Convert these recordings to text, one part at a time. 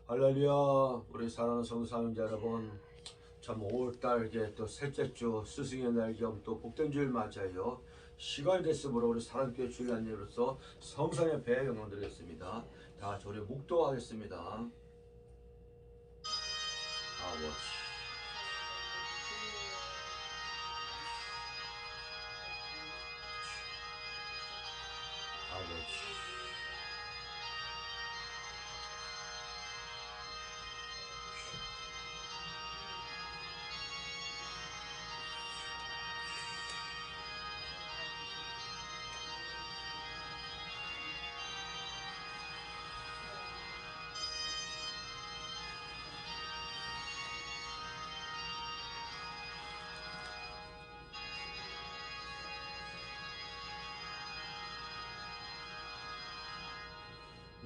할렐루야. 우리 사랑하는 성사명자 여러분, 참 5월달 이제 또 셋째 주 스승의 날 겸 또 복된 주일 맞아요. 시간이 됐으므로 우리 사랑교회 주일날로서 성상 옆에 영광 드리겠습니다. 다 같이 우리 묵도하겠습니다. 아버지, 아버지.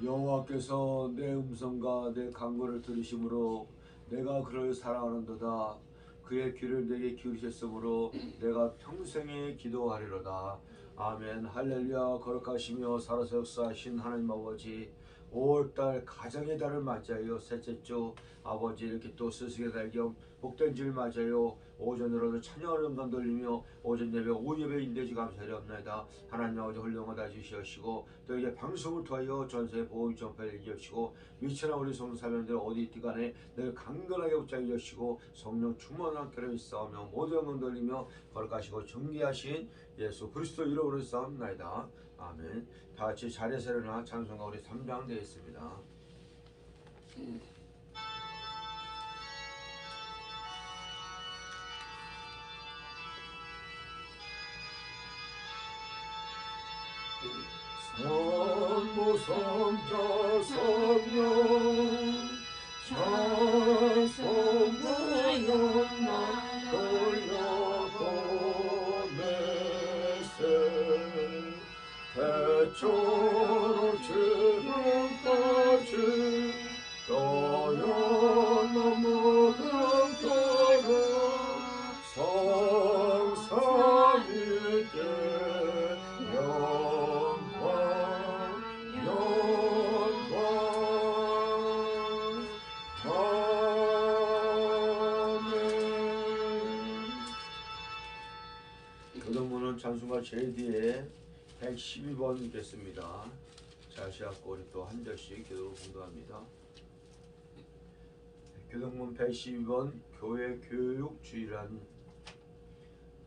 여호와께서 내 음성과 내 간구를 들으심으로 내가 그를 사랑하는도다. 그의 귀를 내게 기울이셨으므로 내가 평생에 기도하리로다. 아멘. 할렐루야. 거룩하시며 살아서 역사하신 하나님 아버지, 5월달 가정의 달을 맞이하여 셋째 주 아버지 이렇게 또 스승의 달 겸 복된 주를 맞이하여 오전으로도 찬양을 영광 돌리며 오전 예배 오후 예배 인대주 감사드리옵나이다. 하나님 아버지 훌륭하다 주시옵시고 또 이제 방송을 통하여 전세의 보호 전파를 이어주시고 미천한 우리 성사명들 어디 있든 간에 늘 강건하게 붙잡아 주시고 성령 충만한 교회를 싸우며 모두 영광 돌리며 거룩하시고 존귀하신 예수 그리스도 이름으로 싸움나이다. 아멘. 다 같이 자리에서 일어나 찬송가 우리 3장 되겠습니다. 성부 성자 성령 찬송부 영광 돌려보내세 대초로 지금까지 떠나는 모든 때를 성삼위께 영광 아멘. 교동문은 찬송가 제일 뒤에 112번 읽겠습니다. 잘 시작하고 우리 또 한 절씩 기도로 공부합니다. 교동문 112번 교회 교육 주일한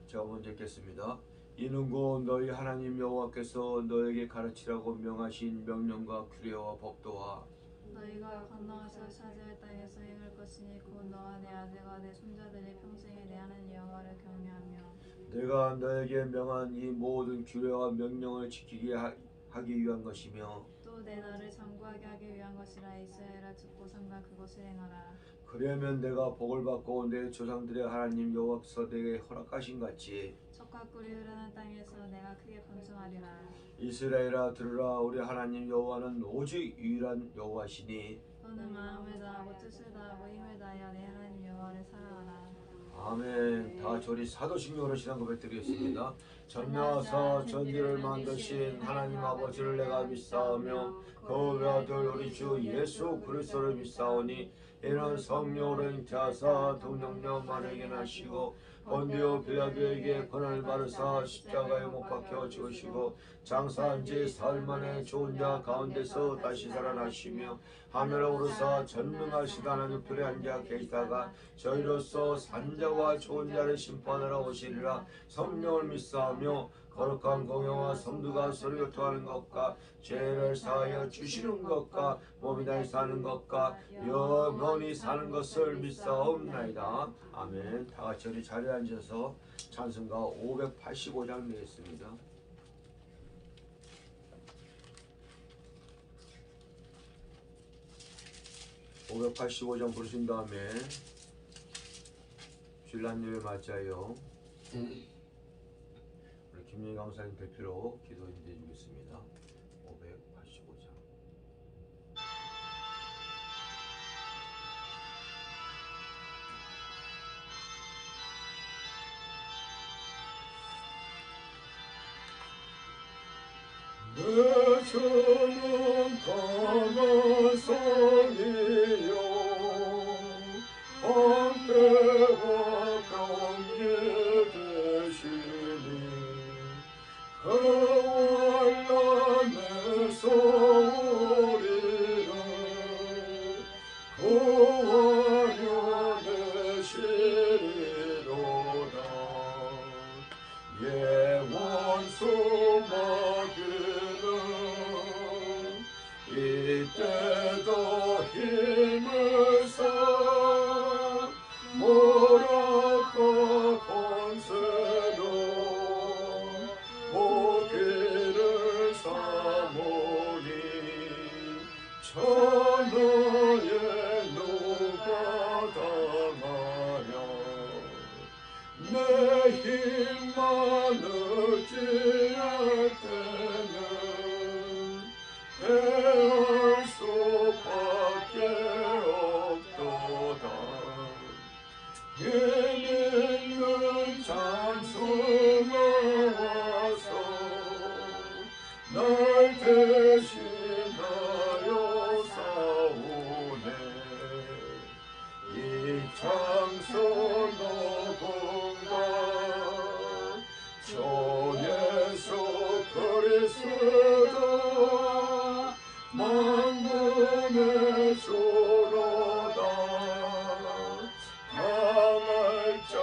제가 먼저 읽겠습니다. 이는고 너희 하나님 여호와께서 너에게 가르치라고 명하신 명령과 규례와 법도와 너희가 건너가서 차지할 땅에서 행할 것이니 곧 너와 내 아들과 내 손자들이 평생에 내 하나님 여호와를 경외하며 내가 너에게 명한 이 모든 규례와 명령을 지키게 하기 위한 것이며 또 내 너를 장구하게 하기 위한 것이라. 이스라엘아 듣고 삼가 그것을 행하라. 그러면 내가 복을 받고 내 조상들의 하나님 여호와께서 내게 허락하신 같이 젖과 꿀이 흐르는 땅에서 내가 크게 번성하리라. 이스라엘아 들으라. 우리 하나님 여호와는 오직 유일한 여호와시니 너는 마음을 다하고 뜻을 다하고 힘을 다하여 내 하나님 여호와를 사랑하라. 아멘. 다 같이 우리 사도신경으로 신앙 고백드리겠습니다. 전능하사 전지를 만드신 하나님 아버지를 내가 믿사오며 그 외아들 우리 주 예수 그리스도를 믿사오니 이는 성령으로 잉태하사 동정녀 마리아에게 나시고 본디오 빌라도에게 고난을 받으사 십자가에 못 박혀 죽으시고 장사한 지 사흘 만에 좋은 자 가운데서 다시 살아나시며 하늘로 오르사 전능하신 하나님 편에 앉아 계시다가 저희로서 산자와 좋은 자를 심판하러 오시리라. 성령을 믿사오며 거룩한 공회와 성도가 서로 교통하는 것과 죄를 사하여 주시는 것과 몸이 다시 사는 것과 영원히 사는 것을 믿사옵나이다. 아멘. 다 같이 우리 자리에 앉아서 찬송가 585장 되겠습니다. 585장 부르신 다음에 주일날 예배 맞이하여 우리 김영희 강사님 대표로 기도 인도해 주겠습니다. 585장. 내 주는 강한 성이여 구원여 되시리로다. 예원소 막으는 이때도 힘을 써 모락과 권세로 모기를 사모니 천하에 누가 당하냐. 내 힘만 의지할 때는 대할 수밖에 없도다. 힘 있는 장수가 와서 날 대신하여 싸우네. 이 장소 누군가 주 예수 그리스도 만군의 주로다. 당할 자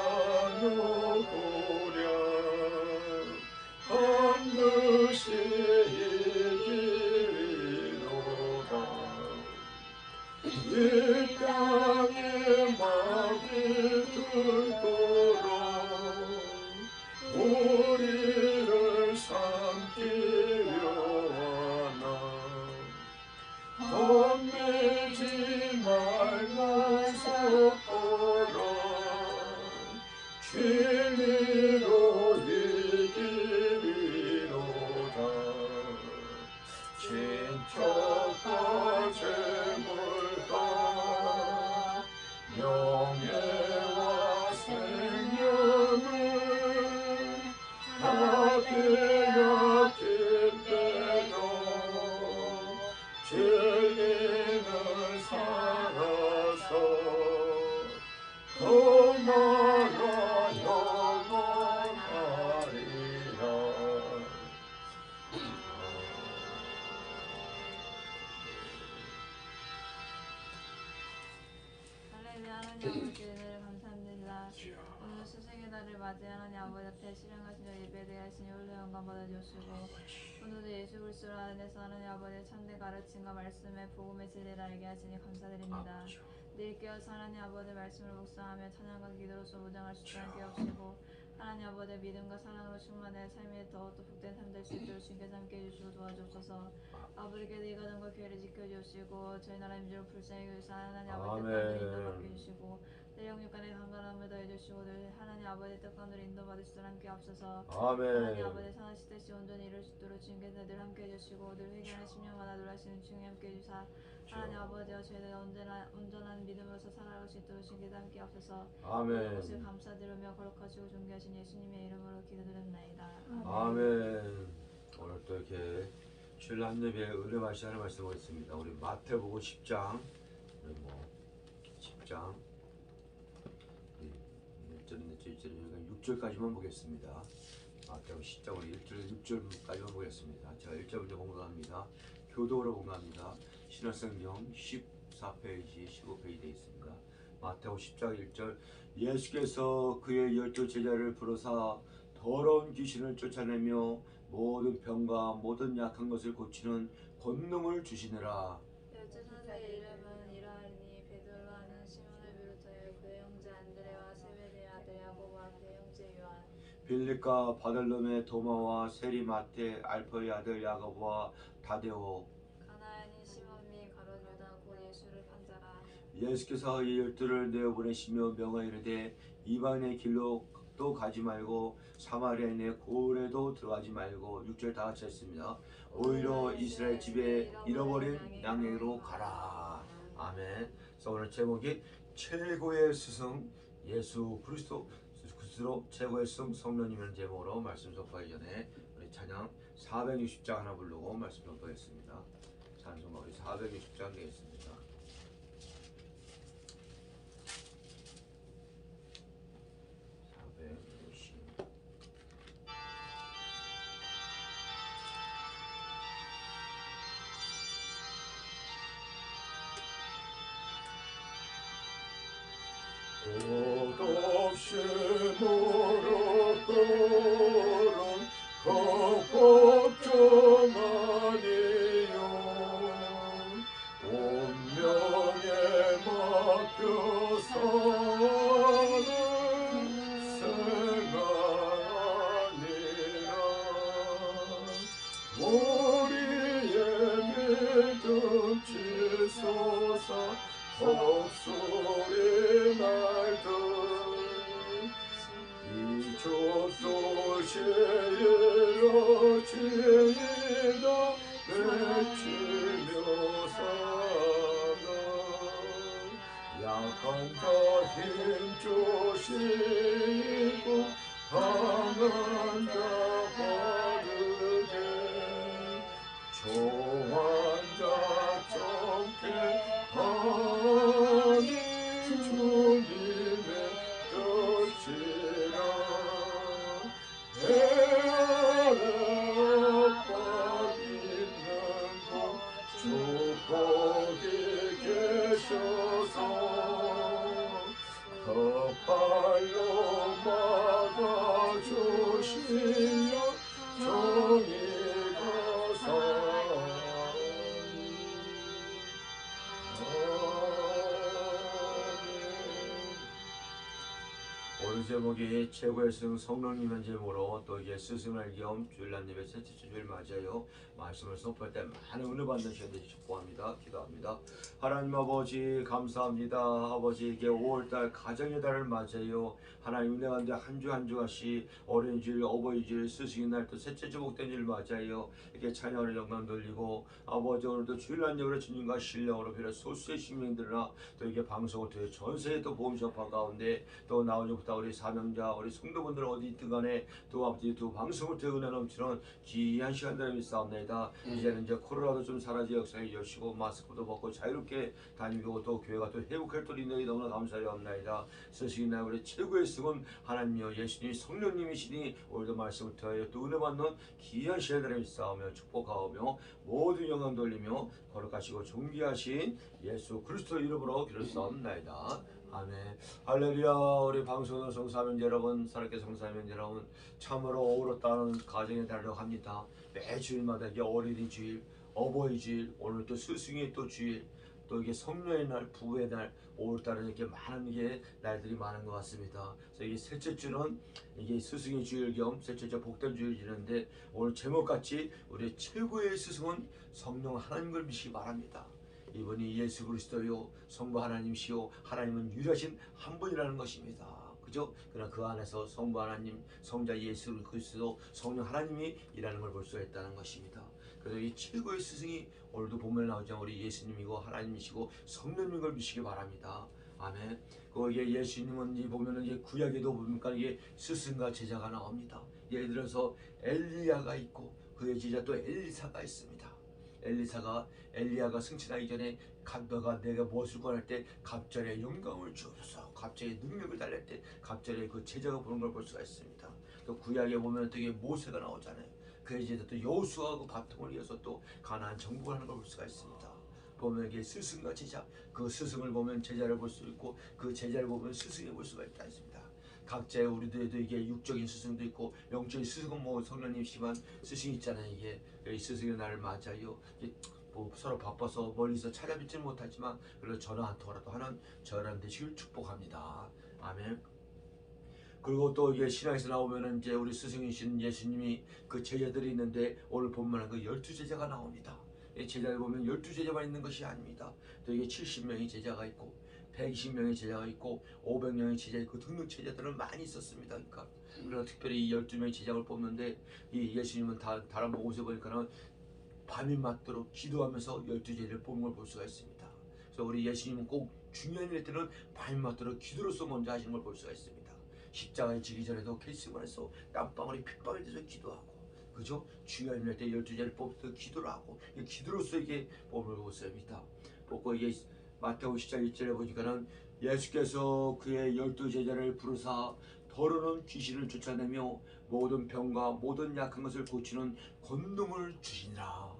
누구랴. 반드시 이기리로다. 이 땅에 막이 들도록 우리를 삼키려 하나. 겁내지 말고 서거라. 진리로 이기리로다. 친척과 재물과 명예와 생명을 다 빼앗긴 때도 진리는 살아서 그 나라 영원하리라. 할렐루야. 하나님 아버지 은혜를 감사합니다. 오늘 스승의 달을 맞이 하나님 아버지 앞에 실행하신 저 예배되게 하시니 홀로 영광 받아주시고 오늘도 예수 그리스도로 안에서 하나님 아버지의 참된 가르침과 말씀의 복음의 진리를 알게 하시니 감사드립니다. 늘 깨어서 하나님 아버지의 말씀을 묵상하며 찬양과 기도로서 무장할 수 있도록 깨우시고 하나님 아버지의 믿음과 사랑으로 충만해 삶이 더욱더 복된 삶 될 수 있도록 주께서 함께 해주시고 도와주옵소서. 아버지께서 이 가정과 교회를 지켜주시고 저희 나라 민족을 불쌍히 여기서 하나님 아버지 뜻대로 인도받게 해주시고 내 영육간의 강건함을 더해주시고 늘 하나님 아버지 뜻대로 인도받을 수 있도록 함께 앞서서 하나님 아버지 선하신 뜻이 온전히 이룰 수 있도록 주님께서 늘 함께 해주시고 늘 회개하는 심령마다 놀라시는 주님 함께 해주사 하나님 아버지와 저희들 언제나 온전한 믿음으로서 살아갈 수 있도록 주님께서 함께 앞서서 모든 것을 감사드리며 거룩하시고 존귀하신 예수님의 이름으로 기도드렸나이다. 아멘. 오늘 또 이렇게 주일 한예배에 은혜마시는 말씀을 있습니다. 우리 마태복음 10장, 우리 10장 1절인데 6절까지만 보겠습니다. 마태복음 10장 우리 1절 6절까지만 보겠습니다. 제가 1절부터 공부합니다. 교도로 공부합니다. 신약성경 14페이지 15페이지 되어 있습니다. 마태복음 10장 1절 예수께서 그의 12 제자를 부르사 더러운 귀신을 쫓아내며 모든 병과 모든 약한 것을 고치는 권능을 주시느라. 열두 선생의 이름은 이러하니 베드로 하는 시몬을 비롯하여 그의 형제 안드레와 세베대의 아들 야고보와 그의 형제 요한 빌립과 바들롬의 도마와 세리마테 알포의 아들 야고보와 다데오 가나안인 시몬 및 가룟 유다 곧 예수를 판 자라. 예수께서 이 12를 내어 보내시며 명하이르되 이방인의 길로 또 가지 말고 사마리아인의 고을에도 들어가지 말고 6절 다 같이 했습니다. 오히려 이스라엘 집에 잃어버린 양에게로 가라. 아멘. 그래서 오늘 제목이 최고의 스승 예수 그리스도 최고의 스승 성령님이라는 제목으로 말씀 접하기 전에 우리 찬양 460장 하나 부르고 말씀 접하겠습니다. 찬송 우리 460장 되겠습니다. 끝없이 멀었던 걱정하니요 운명에 맡겨 사는 생각하니라 우리의 믿음 치솟아 헛소리 날들 이 조소시에 이뤄지이다 외치며 사나 약한 자 힘주시고 강한 자 바르게 조한 자 정케 하니 주님의 뜻이라 내 안에 압박 있는 곳 축복이 계셔서 그 발로 막아주시며 정의가 오늘 제목이 최고의 스승 성령님의 제목으로 또 이게 스승을 겸 주일날 예배 셋째 주일 맞아요. 말씀을 선포할 때 많은 은혜 받는 시간 되시기 축복합니다. 기도합니다. 하나님 아버지 감사합니다. 아버지 이게 5월달 가정의 달을 맞아요. 하나님 은혜 가운데 한 주 한 주같이 어린 주일, 어버이 주일, 스승의 날 또 셋째 주복된 주일 맞아요. 이렇게 찬양으로 영광 돌리고 아버지 오늘도 주일날 예배로 주님과 신령으로 비롯 소수의 식민들이나 또 이게 방송을 통해 전 세계 또 보험협화 가운데 또 나오니부터 우리 사명자 우리 성도분들 어디 있든 간에 또 아버지 또 방송을 통해 은혜 넘치는 귀한 시간들을 믿사옵나이다. 이제는 이제 코로나도 좀 사라지 역사에 여시고 마스크도 벗고 자유롭게 다니고 또 교회가 또 회복할 또 인도에 너무나 감사하옵나이다. 스승의 날 우리 최고의 스승은 하나님이여 예수님 성령님이시니 오늘도 말씀을 통하여 또 은혜 받는 귀한 시간들을 믿사오며 축복하오며 모든 영광 돌리며 거룩하시고 존귀하신 예수 그리스도 이름으로 기도하옵나이다. 아멘. 할렐루야. 우리 방송의 성사명 여러분, 살아계 성사명 여러분, 참으로 어우러따는 가정의 달이라고 합니다. 매 주일마다 이게 어린이 주일, 어버이 주일, 오늘 또 스승의 또 주일, 또 이게 성령의 날, 부부의 날, 5월달은 이렇게 많은 이게 날들이 많은 것 같습니다. 그래서 이게 셋째 주는 이게 스승의 주일 겸 셋째 주 복된 주일이는데 오늘 제목같이 우리 최고의 스승은 성령 하나님을 믿시기 바랍니다. 이분이 예수 그리스도요 성부 하나님이시요 하나님은 유일하신 한 분이라는 것입니다. 그죠? 그러나 그 안에서 성부 하나님, 성자 예수 그리스도, 성령 하나님이 일하는 걸 볼 수가 있다는 것입니다. 그래서 이 최고의 스승이 오늘도 보면 나오죠. 우리 예수님이고 하나님이시고 성령님인 걸 믿시기 바랍니다. 아멘. 거기에 예수님은 이 보면은 이제 구약에도 보니까 이게 스승과 제자가 나옵니다. 예를 들어서 엘리야가 있고 그의 제자 또 엘리사가 있습니다. 엘리야가 승천하기 전에 너가 내가 무엇을 구할 때 갑절의 영광을 주옵소서, 갑절의 능력을 달랠 때 갑절의 그 제자가 보는 걸 볼 수가 있습니다. 또 구약에 보면 되게 모세가 나오잖아요. 그의 제자 또 여호수아하고 바통을 이어서 또 가나안 정복을 하는 걸 볼 수가 있습니다. 보면 이게 스승과 제자, 그 스승을 보면 제자를 볼 수 있고 그 제자를 보면 스승을 볼 수가 있다 했습니다. 각자의 우리들도 이게 육적인 스승도 있고 영적인 스승은 뭐 성령님이시지만 스승이 있잖아요. 이게 스승의 날을 맞아요. 뭐 서로 바빠서 멀리서 찾아뵙지는 못하지만 그래도 전화 한 통화라도 하는 저랑 되시길 축복합니다. 아멘. 그리고 또 이게 신앙에서 나오면은 이제 우리 스승이신 예수님이 그 제자들이 있는데 오늘 본문은 그 12제자가 나옵니다. 이 제자를 보면 12제자만 있는 것이 아닙니다. 또 이게 70명의 제자가 있고 120명의 제자가 있고 500명의 제자 있고 등등 제자들은 많이 있었습니다. 그러니까 그래서 특별히 이 12명의 제자를 뽑는데 이 예수님은 다른 곳에 보니까는 밤이 맞도록 기도하면서 12제자를 뽑는 걸 볼 수가 있습니다. 그래서 우리 예수님은 꼭 중요한 일 때는 밤이 맞도록 기도로서 먼저 하시는 걸 볼 수가 있습니다. 십자가에 지기 전에도 겟세마네에서 땀방울이 핏방울이 돼서 기도하고, 그죠? 중요한 일 때 12제자를 뽑을 때 기도를 하고, 기도로서 이게 뽑을 것입니다. 뽑고 이게 마태오 10장 1절에 보니까는 예수께서 그의 12제자를 부르사 더러는 귀신을 쫓아내며 모든 병과 모든 약한 것을 고치는 권능을 주시니라.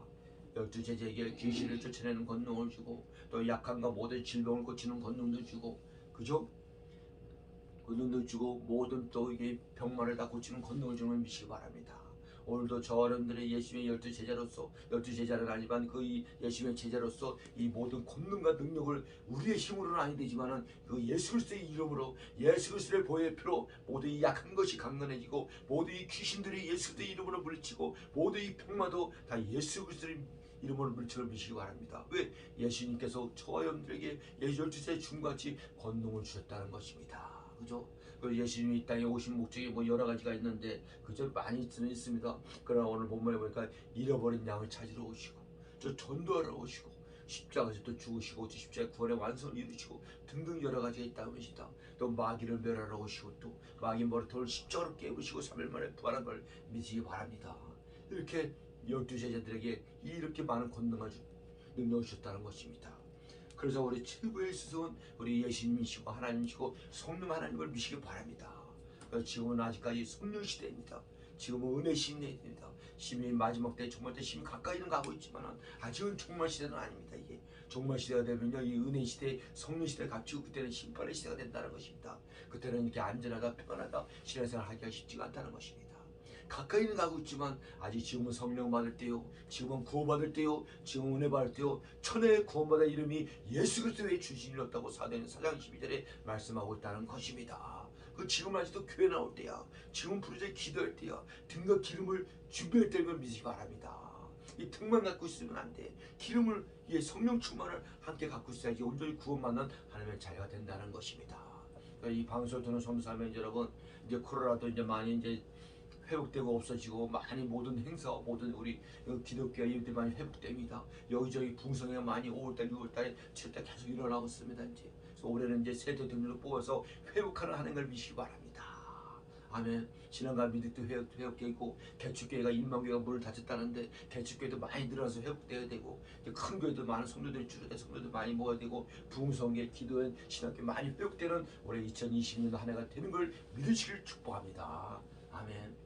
12제자에게 귀신을 쫓아내는 권능을 주고 또 약한과 모든 질병을 고치는 권능도 주고, 그죠? 눈도 주고 모든 또 이게 병만을 다 고치는 권능을 주는 믿으시기 바랍니다. 오늘도 저 여러분들의 예수님의 12제자로서 12제자는 아니지만 그 예수님의 제자로서 이 모든 권능과 능력을 우리의 힘으로는 아니 되지만은 그 예수 그리스도의 이름으로 예수 그리스도의 보혈의 피로 모두 이 약한 것이 강건해지고 모두 이 귀신들이 예수 그리스도의 이름으로 물리치고 모두 이 병마도 다 예수 그리스도의 이름으로 물리치는 믿으시기 바랍니다. 왜? 예수님께서 저와 여러분들에게 12세 중같이 권능을 주셨다는 것입니다. 그죠? 예수님이 이 땅에 오신 목적이 뭐 여러 가지가 있는데 그저 많이 있습니다. 그러나 오늘 본문에 보니까 잃어버린 양을 찾으러 오시고 저 전도하러 오시고 십자가에서 또 죽으시고 십자가 구원의 완성을 이루시고 등등 여러 가지가 있다는 것이다. 또 마귀를 멸하러 오시고 또 마귀 머리털을 십자가로 깨우시고 3일 만에 부활한 걸 믿으시기 바랍니다. 이렇게 12제자들에게 이렇게 많은 권능을 능력을 주셨다는 것입니다. 그래서 우리 최고의 스승은 우리 예수님이시고 하나님이시고 성령 하나님을 믿으시기 바랍니다. 지금은 아직까지 성령 시대입니다. 지금은 은혜 시대입니다. 심히 마지막 때 종말 때 심히 가까이는 가고 있지만 아직은 종말 시대는 아닙니다. 이게 종말 시대가 되면요 이 은혜 시대 성령 시대 값지고 그때는 심판의 시대가 된다는 것입니다. 그때는 이렇게 안전하다 평안하다 신앙생활 하기가 쉽지가 않다는 것입니다. 가까이는 가고 있지만 아직 지금은 성령 받을 때요, 지금은 구원받을 때요, 지금은 은혜 받을 때요, 천혜의 구원받을 이름이 예수 그리스도의 주신이었다고 사도행 4장 12절에 말씀하고 있다는 것입니다. 그 지금 아직도 교회 나올 때야, 지금 부르짖어 기도할 때야, 등과 기름을 준비할 때를 믿으시기 바랍니다. 이 등만 갖고 있으면 안 돼. 기름을 성령 충만을 함께 갖고 있어야지 온전히 구원받는 하나님의 자녀가 된다는 것입니다. 이 방송을 듣는 성도사님 여러분, 이제 코로나도 이제 많이 이제 회복되고 없어지고 많이 모든 행사 모든 우리 기독교 이웃들 많이 회복됩니다. 여기저기 붕성회가 많이 5월달 6월달에 7월달 계속 일어나고 있습니다. 이제 그래서 올해는 이제 세대 등록을 뽑아서 회복하는 하나님을 믿으시기 바랍니다. 아멘. 신앙과 믿음도 회복되고 개축교회가 1만 교회가 문을 닫혔다는데 개축교회도 많이 늘어나서 회복되어야 되고 큰 교회도 많은 성도들이 줄어들 성도들 많이 모아야 되고 부흥성회 기도회 신학교 많이 회복되는 올해 2020년 한 해가 되는 걸 믿으시길 축복합니다. 아멘.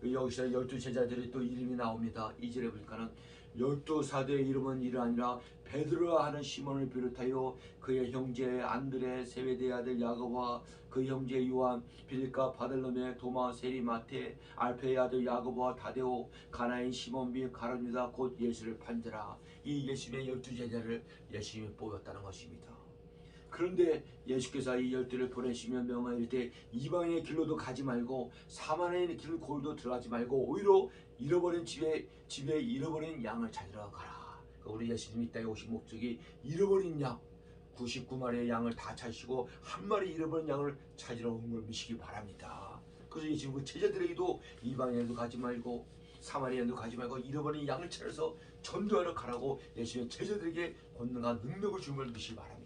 여기서 12제자들이 또 이름이 나옵니다. 2절에 보니까는 12사도의 이름은 이러 아니라 베드로라 하는 시몬을 비롯하여 그의 형제 안드레 세베대의 아들 야고보와 그 형제 요한 빌립과 바들로메 도마 세리 마테 알페의 아들 야고보와 다데오 가나인 시몬 및 가룟 유다 곧 예수를 판자라. 이 예수님의 12제자를 예수님이 뽑았다는 것입니다. 그런데 예수께서 이 12를 보내시며 명하실 때 이방의 길로도 가지 말고 사마리아의 길 골도 들어가지 말고 오히려 잃어버린 집에 잃어버린 양을 찾으러 가라. 우리 예수님이 이 땅에 오신 목적이 잃어버린 양 99마리의 양을 다 찾으시고 한 마리 잃어버린 양을 찾으러 온 걸 믿으시기 바랍니다. 그래서 예수님 그 제자들에게도 이방에도 가지 말고 사마리아에도 가지 말고 잃어버린 양을 찾아서 전도하러 가라고 예수님의 제자들에게 권능과 능력을 주는 걸 믿으시기 바랍니다.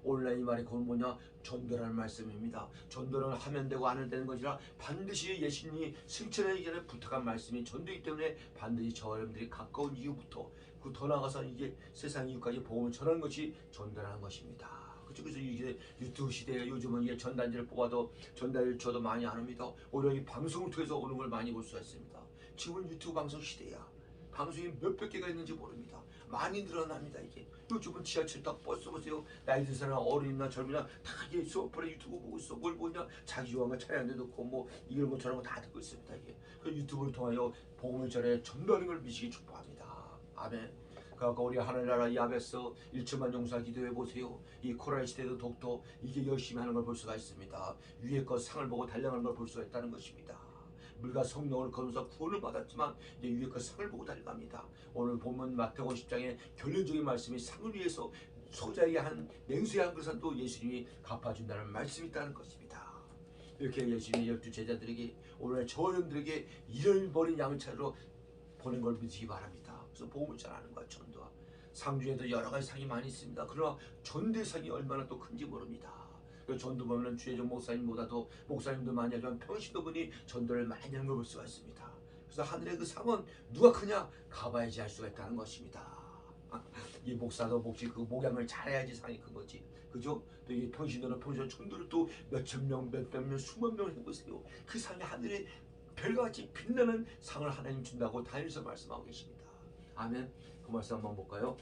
오늘 이 말이 그건 뭐냐? 전도라는 말씀입니다. 전도는 하면 되고 안 해도 되는 것이라 반드시 예수님이 승천하기 전에 부탁한 말씀이 전도이기 때문에 반드시 저와 여러분들이 가까운 이후부터 그 더 나아가서 이게 세상 이후까지 복음을 전하는 것이 전도라는 것입니다. 그래서 이게 유튜브 시대에 요즘은 이게 전단지를 뽑아도 전단지를 줘도 많이 안 옵니다. 오히려 이 방송을 통해서 오는 걸 많이 볼 수가 있습니다. 지금은 유튜브 방송 시대야. 방송이 몇백 개가 있는지 모릅니다. 많이 늘어납니다. 이게 요즘은 지하철 딱 버스 보세요. 나이 든 사람 어린이나 젊은이나 다 이게 스마트폰에 유튜브 보고 있어. 뭘 보냐? 자기 좋아하는 거 차에 앉아놓고 뭐 이런 거 저런 거 다 듣고 있습니다. 이게 그 유튜브를 통하여 복음을 전해 전도하는 걸 믿으시기 축복합니다. 아멘. 그러니까 우리 하늘나라 야베스 1천만 용사 기도해 보세요. 이 코로나 시대도 독도 이게 열심히 하는 걸 볼 수가 있습니다. 위에 것 상을 보고 달려가는 걸 볼 수가 있다는 것입니다. 물과 성령을 거두서 구원을 받았지만 이제 위에 그 상을 보고 달려갑니다. 오늘 본문 마태복음 10장의 결론적인 말씀이 상을 위해서 소자에게 한 냉수의 한 그릇도 예수님이 갚아준다는 말씀이 있다는 것입니다. 이렇게 예수님이 12제자들에게 오늘 저와 여러분들에게 잃어버린 양을 찾으러 보낸 걸 믿으시기 바랍니다. 그래서 복음을 전하는 거야. 전도와 상 중에도 여러 가지 상이 많이 있습니다. 그러나 전도의 상이 얼마나 또 큰지 모릅니다. 전도 보면 주혜정 목사님보다도 목사님도 많이 하지만 평신도 분이 전도를 많이 하는 걸 볼 수가 있습니다. 그래서 하늘의 그 상은 누가 크냐? 가봐야지 알 수가 있다는 것입니다. 이 목사도 몫이 그 목양을 잘해야지 상이 큰 거지. 그죠? 또 이 평신도는 평신 전도를 또 몇천 명, 몇백 명, 수만 명 해보세요. 그 상이 하늘의 별같이 빛나는 상을 하나님 준다고 다니엘서 말씀하고 계십니다. 아멘. 그 말씀 한번 볼까요?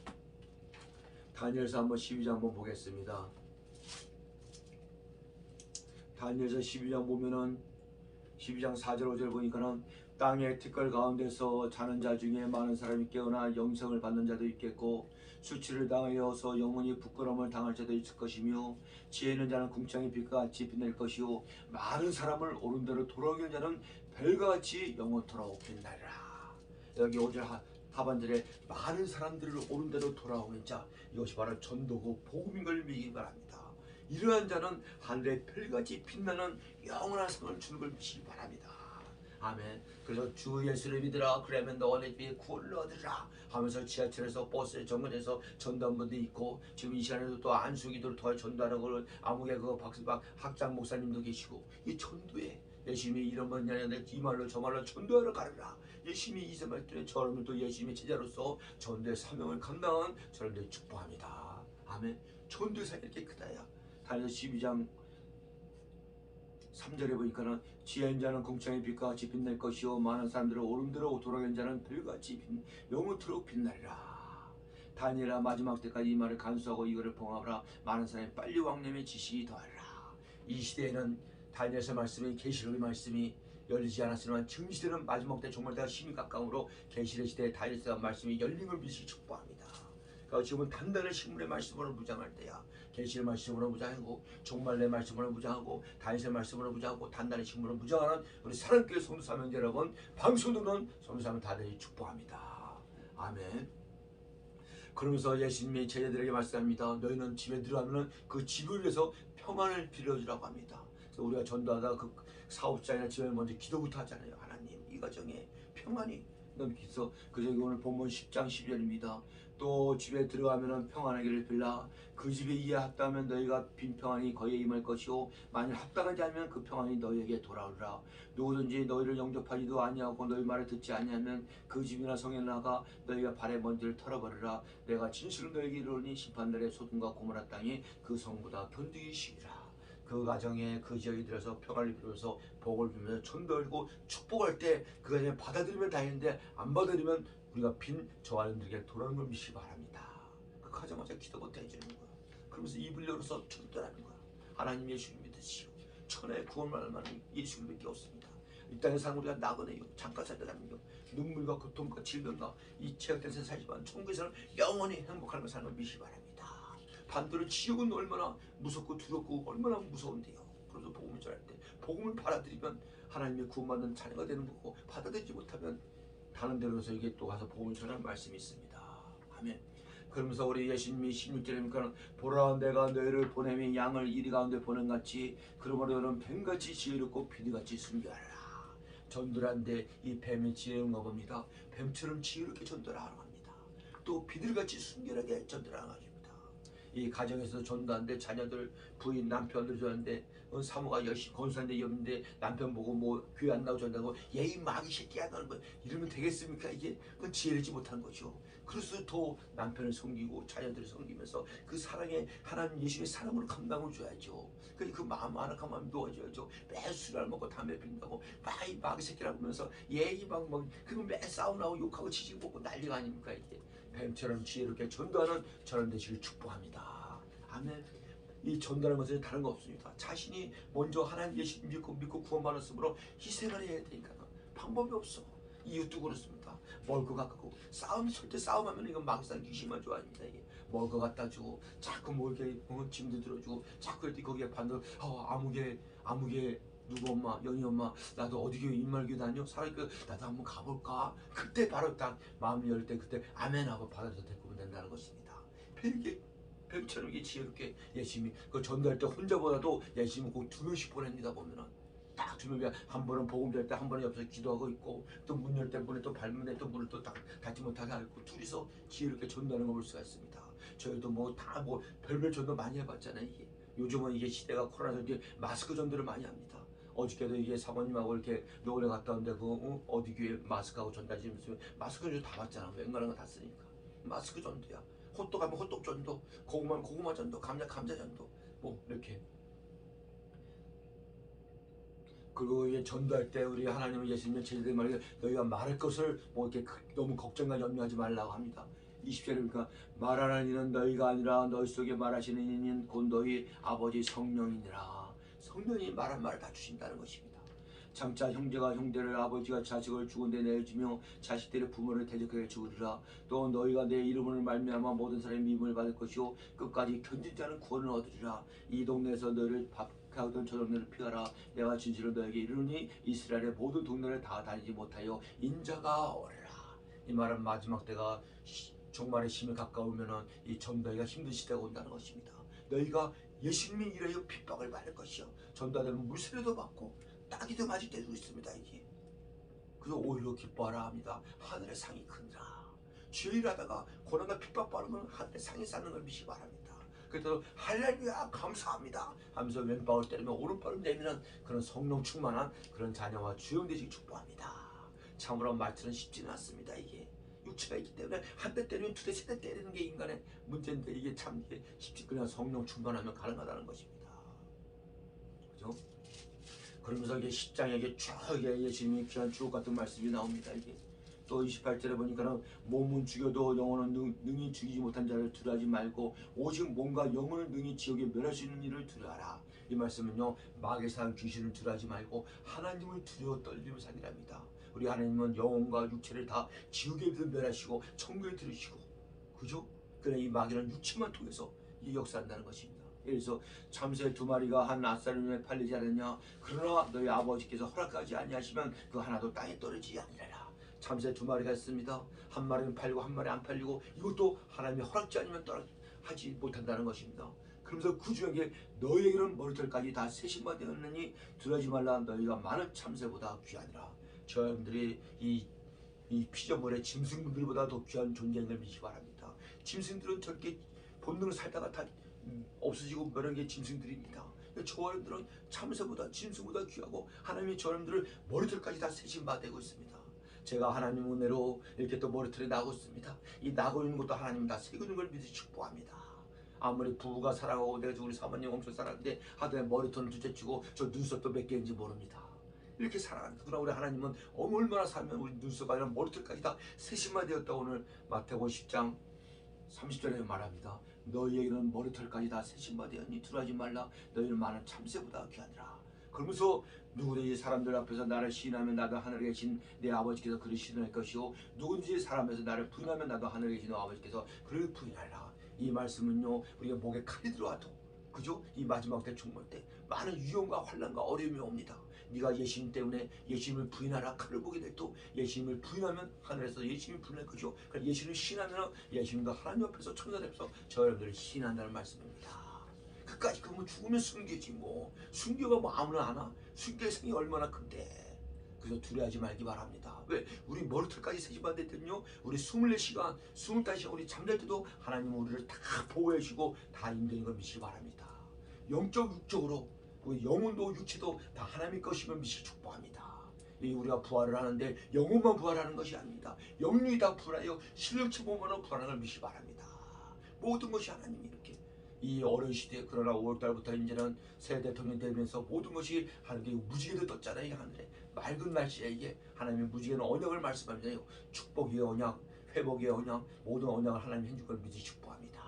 다니엘서 한번 12장 한번 보겠습니다. 다니엘서 12장 보면은 12장 4절 5절 보니까는 땅의 티끌 가운데서 자는 자 중에 많은 사람이 깨어나 영생을 받는 자도 있겠고 수치를 당하여서 영원히 부끄러움을 당할 자도 있을 것이며 지혜 있는 자는 궁창의 빛과 같이 빛낼 것이요 많은 사람을 옳은 대로 돌아오게 자는 별과 같이 영원토록 빛나리라. 여기 5절 하반절에 많은 사람들을 옳은 대로 돌아오는 자, 이것이 바로 전도고 복음인 걸 믿기 바랍니다. 이러한 자는 하늘의 별같이 빛나는 영원한 상을 주는 걸 믿기 바랍니다. 아멘. 그래서 주 예수를 믿으라 그러면 너와 내 집에 구원을 얻으라 하면서 지하철에서 버스에 정거장에서 전도한 분도 있고 지금 이 시간에도 또 안수기도를 통해 전도하는 걸 아무개 그 박수박 학장 목사님도 계시고 이 전도에 열심히 이런 번 년에 이 말로 저 말로 전도하러 가르라. 열심히 이세말 때 저러면 또 열심히 제자로서 전도의 사명을 감당한 저런들 축복합니다. 아멘. 전도의 사명이 이렇게 크다야. 다니엘 12장 3절에 보니까는 지혜 있는 자는 궁창의 빛과 같이 빛날 것이요 많은 사람들을 옳은 대로 돌아가는 자는 별같이 영원토록 빛나리라. 다니엘아 마지막 때까지 이 말을 간수하고 이거를 봉합하라. 많은 사람이 빨리 왕님의 지식이 더하리라. 이 시대에는 다니엘서 말씀이 계시록의 말씀이 열리지 않았으나 지금 시대는 마지막 때 정말 다 심히 가까우므로 계시의 시대에 다니엘서 말씀이 열린 걸 믿으시 축복합니다. 그러니까 지금은 단단한 식물의 말씀으로 무장할 때야. 계시의 말씀으로 무장하고 종말의 말씀으로 무장하고 다니엘의 말씀으로 무장하고 단단한 식물로 무장하는 우리 사랑교회 성도사명 여러분, 방송도는 성도사명 다들 축복합니다. 아멘. 그러면서 예수님이 제자들에게 말씀합니다. 너희는 집에 들어가면 그 집을 위해서 평안을 빌어주라고 합니다. 그래서 우리가 전도하다 그 사업장이나 집에 먼저 기도부터 하잖아요. 하나님 이 가정에 평안이 넘기서 그래서 오늘 본문 10장 12절입니다. 또 집에 들어가면 평안하기를 빌라. 그 집에 이해합다면 너희가 빈평안이 거기에 임할 것이요 만일 합당하지 않으면 그 평안이 너희에게 돌아오리라. 누구든지 너희를 영접하지도 아니하고 너희 말을 듣지 아니하면 그 집이나 성에 나가 너희가 발의 먼지를 털어버리라. 내가 진실로 너희에게 이르노니 심판날에 소돔과 고모라 땅이 그 성보다 견디기 쉬우리라. 그 가정에 그 지역에 들어서 평안을 빌면서 복을 빌면서 전도하고 축복할 때 그 가정에 받아들이면 다행인데 안 받아들이면 우리가 빈 저하들에게 돌아오는 걸 믿기 바랍니다. 그 가정마저 기도부터 해주는 거야. 그러면서 입을 열어서 전도하는 거야. 하나님 예수를 믿으시오. 천하의 구원만을 말하는 예수님밖에 없습니다. 이 땅에 사는 우리가 나그네요. 잠깐 살다가는요. 눈물과 고통과 질병과 이 제약된 세상 살지만 천국에서는 영원히 행복한 걸 사는 걸 믿기 바랍니다. 반대로 지옥은 얼마나 무섭고 두렵고 얼마나 무서운데요. 그래서 복음을 전할 때 복음을 받아들이면 하나님의 구원받는 자녀가 되는 거고 받아들이지 못하면 다른 데로서 이게 또 가서 복음을 전하는 말씀이 있습니다. 아멘. 그러면서 우리 예수님이 16절이니까 보라 내가 너희를 보내면 양을 이리 가운데 보낸 같이 그러므로 너는 뱀같이 지혜롭고 비둘기같이 순교하라. 전도란데 이 뱀이 지혜로운가 봅니다. 뱀처럼 지혜롭게 전도하라고 합니다. 또 비둘기같이 순결하게 전도하라고 합니다. 이 가정에서 전도하는데 자녀들 부인 남편들 좋아하는데 사모가 열심히 건수한데 없는데 남편 보고 뭐 교회 안 나오고 전다고 예의 마귀 새끼야 너는 뭐 이러면 되겠습니까? 이게 그건 지혜롭지 못한 거죠. 그래서 더 남편을 섬기고 자녀들을 섬기면서 그 사랑에 하나님 예수님의 사랑으로 감당을 줘야죠. 그 마음 아낙한 마음 놓아줘야죠. 매 술을 먹고 담배 피운다고 마귀 새끼라고 하면서 예의 막 그러면 매 싸움나고 욕하고 치지 먹고 난리가 아닙니까? 이게 뱀처럼 지혜롭게 전도하는 저런 되시길 축복합니다. 아멘. 이 전도하는 것은 다른 거 없습니다. 자신이 먼저 하나님 예수 믿고 구원받았으므로 희생을 해야 되니까 방법이 없어. 이웃도 그렇습니다. 먹을 거 갖고 절대 싸움하면 이건 막상 귀신만 좋아합니다. 이게 먹을 거 갖다 주고 자꾸 뭐 이렇게 짐도 들어주고 자꾸 이렇게 거기에 반대로 아무개 누구 엄마, 연희 엄마, 나도 어디 교회 인말교회 다녀? 사랑교회 나도 한번 가볼까? 그때 바로 딱 마음을 열 때 그때 아멘하고 받아서 데리고 오면 된다는 것입니다. 이렇게 뱀처럼 이게 지혜롭게 예수님이 그 전도할 때 혼자보다도 예수님은 꼭 2명씩 보냅니다. 보면은 딱 2명이 한 번은 복음 될 때 한 번은 옆에서 기도하고 있고 또 문 열 때 문에 또 밟으면 또 문을 또 닫지 못하게 하고 둘이서 지혜롭게 전도하는 걸 볼 수가 있습니다. 저희도 다 별별 전도 많이 해봤잖아요. 이게 요즘은 이게 시대가 코로나서 이제 마스크 전도를 많이 합니다. 어저께도 이게 사모님하고 이렇게 노래 갔다 온데 어디 교회 마스크하고 전달지면서 마스크 전도 다 봤잖아. 웬만한 거 다 쓰니까 마스크 전도야. 호떡 하면 호떡 전도, 고구마 고구마 전도, 감자 전도 뭐 이렇게. 그리고 이게 전도할 때 우리 하나님은 예수님의 제자들 말이야 너희가 말할 것을 뭐 이렇게 너무 걱정과 염려하지 말라고 합니다. 20절에 그러니까 말하는 이는 너희가 아니라 너희 속에 말하시는 이는 곧 너희 아버지 성령이니라. 성령이 말한 말을 다 주신다는 것입니다. 장차 형제가 형제를 아버지가 자식을 죽은 데 내주며 자식들의 부모를 대적하게 죽으리라. 또 너희가 내 이름을 말미암아 모든 사람의 미움을 받을 것이요 끝까지 견딘 자는 구원을 얻으리라. 이 동네에서 너희를 박해하던 저 동네를 피하라. 내가 진실로 너에게 이르노니 이스라엘의 모든 동네를 다 다니지 못하여 인자가 오리라. 이 말은 마지막 때가 종말의 심이 가까우면은 이 전도하기가 힘든 시대가 온다는 것입니다. 너희가 예수님이 이래요 핍박을 받을 것이요 전도하려면 물세례도 받고 따기도 맞을 때도 있습니다. 이게 그래서 오히려 기뻐하라 합니다. 하늘의 상이 크니라. 주의 일하다가 고난과 핍박받으면 하늘의 상이 쌓는 걸 믿기 바랍니다. 그래서 할렐루야 감사합니다 하면서 왼발을 때리며 오른발을 내미는 그런 성령 충만한 그런 자녀와 주영 되시기 축복합니다. 참으로 말투는 쉽지는 않습니다. 이게 육체가 있기 때문에 한 대 때리면 두 대, 세 대 때리는 게 인간의 문제인데 이게 참 이게 쉽지 그냥 성령 충만하면 가능하다는 것입니다. 그죠? 그러면서 이게 10장에 이게 쭉 예수님이 귀한 주옥 같은 말씀이 나옵니다. 이게 또 28절에 보니까는 몸은 죽여도 영혼은 능히 죽이지 못한 자를 두려워하지 말고 오직 몸과 영혼을 능히 지옥에 멸할 수 있는 일을 두려워하라. 이 말씀은요 마귀의 상 귀신을 두려워하지 말고 하나님을 두려워 떨리며 살리랍니다. 우리 하나님은 영혼과 육체를 다 지옥에 멸하시고 천국에 들으시고 그죠? 그래 이 마귀는 육체만 통해서 이 역사한다는 것입니다. 그래서 참새 두 마리가 한 아사림에 팔리지 않았냐. 그러나 너희 아버지께서 허락하지 아니하시면 그 하나도 땅에 떨어지지 아니하리라. 참새 두 마리가 있습니다. 한 마리는 팔리고 한 마리 안 팔리고 이것도 하나님이 허락지 않으면 하지 못한다는 것입니다. 그러면서 그 중에 너희에게는 머리털까지 다 세심만 되었느니 두려워하지 말라. 너희가 많은 참새보다 귀하니라. 저희들이 이 피조물의 짐승들보다 더 귀한 존재인 걸 믿기 바랍니다. 짐승들은 저렇게 본능을 살다가 다 없어지고 멸한 게 짐승들입니다. 저 여러분들은 참새보다 짐승보다 귀하고 하나님이 저 여러분들을 머리털까지 다 세심받고 있습니다. 제가 하나님 은혜로 이렇게 또 머리털이 나고 있습니다. 이 나고 있는 것도 하나님 다 세고 있는 걸 믿으시 축복합니다. 아무리 부부가 사랑하고 내가 우리 사모님 엄청 사랑하는데 하여튼 머리털은 둘째치고 저 눈썹도 몇 개인지 모릅니다. 이렇게 사랑하는 그러나 우리 하나님은 얼마나 살면 우리 눈썹 아니라 머리털까지 다 세심만 되었다. 오늘 마태복음 10장 30절에 말합니다. 너희에게는 머리털까지 다 세심만 되었니 두려워하지 말라. 너희는 많은 참새보다 귀하니라. 그러면서 누구든지 사람들 앞에서 나를 시인하면 나도 하늘에 계신 내 아버지께서 그를 시인할 것이요 누구든지 사람 앞에서 나를 부인하면 나도 하늘에 계신 내 아버지께서 그를 부인하리라. 이 말씀은요 우리가 목에 칼이 들어와도 그죠? 이 마지막 때 종말 때 많은 위험과 환난과 어려움이 옵니다. 네가 예수님 때문에 예수님을 부인하라 칼을 보게 될 또 예수님을 부인하면 하늘에서 예수님을 부인할 것이요 그러니까 예수님을 신하면 예수님도 하나님 앞에서 천사 앞에서 저 여러분들을 신한다는 말씀입니다. 그까지 그러면 죽으면 순교지 뭐 순교가 뭐 아무나 하나 순교의 생이 얼마나 큰데 그래서 두려워하지 말기 바랍니다. 왜? 우리 머리털까지 세심받을 때는요 우리 24시간 25시간 우리 잠잘 때도 하나님은 우리를 다 보호해 주시고 다 인도인 걸 믿시기 바랍니다. 영적 육적으로 우리 영혼도 육체도 다 하나님의 것이면 믿시 축복합니다. 우리가 부활을 하는데 영혼만 부활하는 것이 아닙니다. 영육이 다 부활하여 실력체 몸으로 부활하는 걸 믿시 바랍니다. 모든 것이 하나님이 이렇게 이 어려운 시대에 그러나 5월달부터 이제는 새 대통령이 되면서 모든 것이 하나님께 무지개도 떴잖아요. 하늘에 맑은 날씨에 이게 하나님의 무지개는 언약을 말씀합니다. 축복의 언약, 회복의 언약, 모든 언약을 하나님 해줄 걸 믿으시 축복합니다.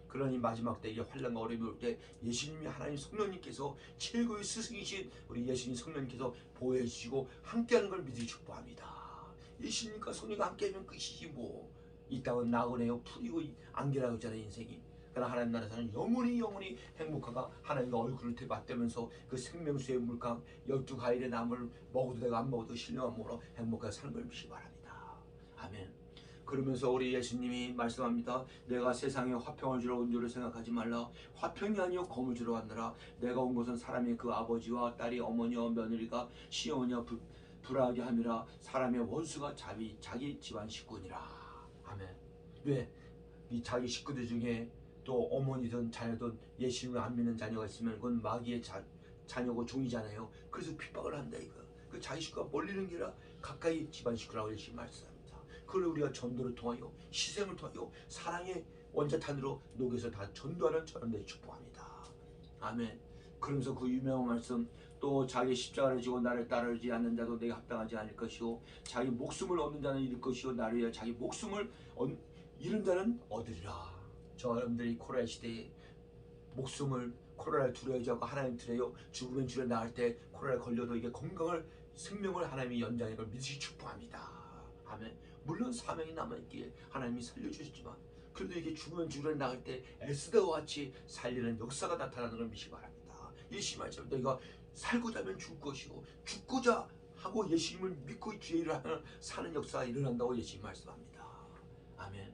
그러니 마지막 때 이게 환난과 어려움이 올 때 예수님이 하나님 성령님께서 최고의 스승이신 우리 예수님 성령님께서 보호해 주시고 함께하는 걸 믿으시 축복합니다. 예수님과 성령과 함께하면 끝이지 뭐. 이 땅은 나그네요 풀이고 안개라고 했잖아요 인생이. 그러나 하나님 나라에서는 영원히 행복하가 하나님과 얼굴을 맞대면서 그 생명수의 물강 12과일의 나무를 먹어도 되고 안 먹어도 신령한 몸으로 행복하게 사는 걸 믿기 바랍니다. 아멘. 그러면서 우리 예수님이 말씀합니다. 내가 세상에 화평을 주러 온 줄을 생각하지 말라. 화평이 아니요 검을 주러 왔느라. 내가 온 것은 사람이 그 아버지와 딸이 어머니와 며느리가 시어머니와 불화하게 함이라. 사람의 원수가 자기 집안 식구니라. 아멘. 왜? 이 자기 식구들 중에 또 어머니든 자녀든 예수님을 안 믿는 자녀가 있으면 그건 마귀의 자녀고 종이잖아요. 그래서 핍박을 한다 이거. 그 자기 식구가 멀리는 게 아니라 가까이 집안 식구라고 예수님 말씀합니다. 그걸 우리가 전도를 통하여 희생을 통하여 사랑의 원자탄으로 녹여서 다 전도하는 저런데 축복합니다. 아멘. 그러면서 그 유명한 말씀 또 자기 십자가를 지고 나를 따르지 않는 자도 내게 합당하지 않을 것이요 자기 목숨을 얻는 자는 잃을 것이요 나를 위하여 자기 목숨을 잃은 자는 얻으리라. 저 여러분들이 코로나 시대에 목숨을 코로나를 두려워하지 않고 하나님 두려워 죽으면 주려 나을 때 코로나에 걸려도 이게 건강을 생명을 하나님이 연장하는 걸 믿으시 축복합니다. 아멘. 물론 사명이 남아있기에 하나님이 살려주셨지만 그래도 이게 죽으면 주려 나을 때 에스더와 같이 살리는 역사가 나타나는 걸 믿으시기 바랍니다. 예수님 너희가 살고자 하면 죽을 것이고 죽고자 하고 예수님을 믿고 주의 일을 하면 사는 역사가 일어난다고 예수님 말씀합니다. 아멘.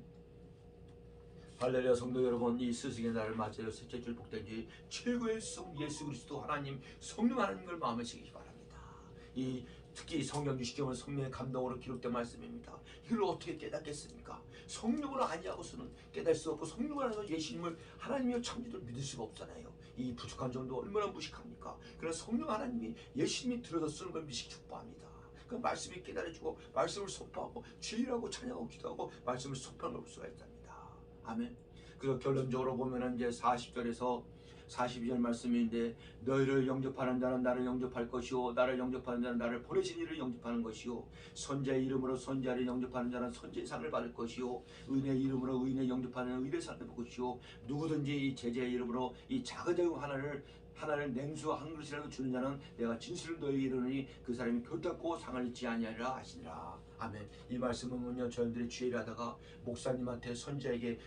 할렐루야. 성도 여러분, 이 스승의 날을 맞이하여 셋째 줄 복된 주 최고의 성 예수 그리스도 하나님 성령 하나님을 마음에 새기기 바랍니다. 이 특히 성경 60경은 성령의 감동으로 기록된 말씀입니다. 이걸 어떻게 깨닫겠습니까? 성령으로 아니하고서는 깨달을 수 없고 성령으로 하는 예수님을 하나님이여 참지를 믿을 수가 없잖아요. 이 부족한 정도 얼마나 무식합니까? 그러나 성령 하나님이 예수님이 들어서 쓰는 걸 믿으시기 축복합니다. 그 말씀이 깨달아지고 말씀을 선포하고 주일하고 찬양하고 기도하고 말씀을 선포하는 걸 수가 있답니다. 아멘. 그래서 결론적으로 보면은 이제 40절에서 42절 말씀인데 너희를 영접하는 자는 나를 영접할 것이요 나를 영접하는 자는 나를 보내신 이를 영접하는 것이요 선자의 이름으로 선자를 영접하는 자는 선자의 상을 받을 것이요 의인의 이름으로 의인의 영접하는 의인의 상을 받을 것이요 누구든지 이 제자의 이름으로 이 작은 자용 하나를 냉수 한 그릇이라도 주는 자는 내가 진실을 너희에게 이르노니 그 사람이 결단코 상을 잊지 아니하리라 하시니라. 아멘. 이 말씀은요 저희들이 주의를 하다가 목사님한테 선자에게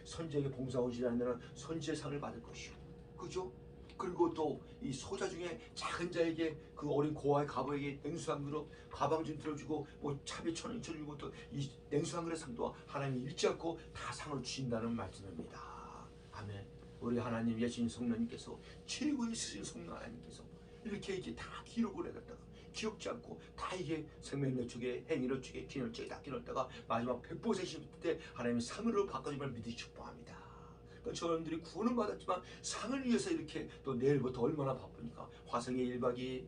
봉사하지 않는 선지의 상을 받을 것이요. 그죠? 그리고 또 이 소자 중에 작은 자에게 그 어린 고아의 가부에게 냉수 한 그릇 가방 좀 들어주고 뭐 차비 1,000원 주고 또 이 냉수 한 그릇 상도 하나님이 잃지 않고 다 상을 주신다는 말씀입니다. 아멘. 우리 하나님 예수님 성령님께서 최고의 스승 성령 하나님께서 이렇게 다 기록을 해놨다가 기억지 않고 다 이게 생명력 쪽에 행위력 쪽에 기능 쪽에 다 기록했다가 마지막 백보세신 때 하나님이 상으로 바꿔주면 믿으시 축복합니다. 그러니까 저놈들이 구원은 받았지만 상을 위해서 이렇게 또 내일부터 얼마나 바쁘니까 화성에 1박 2일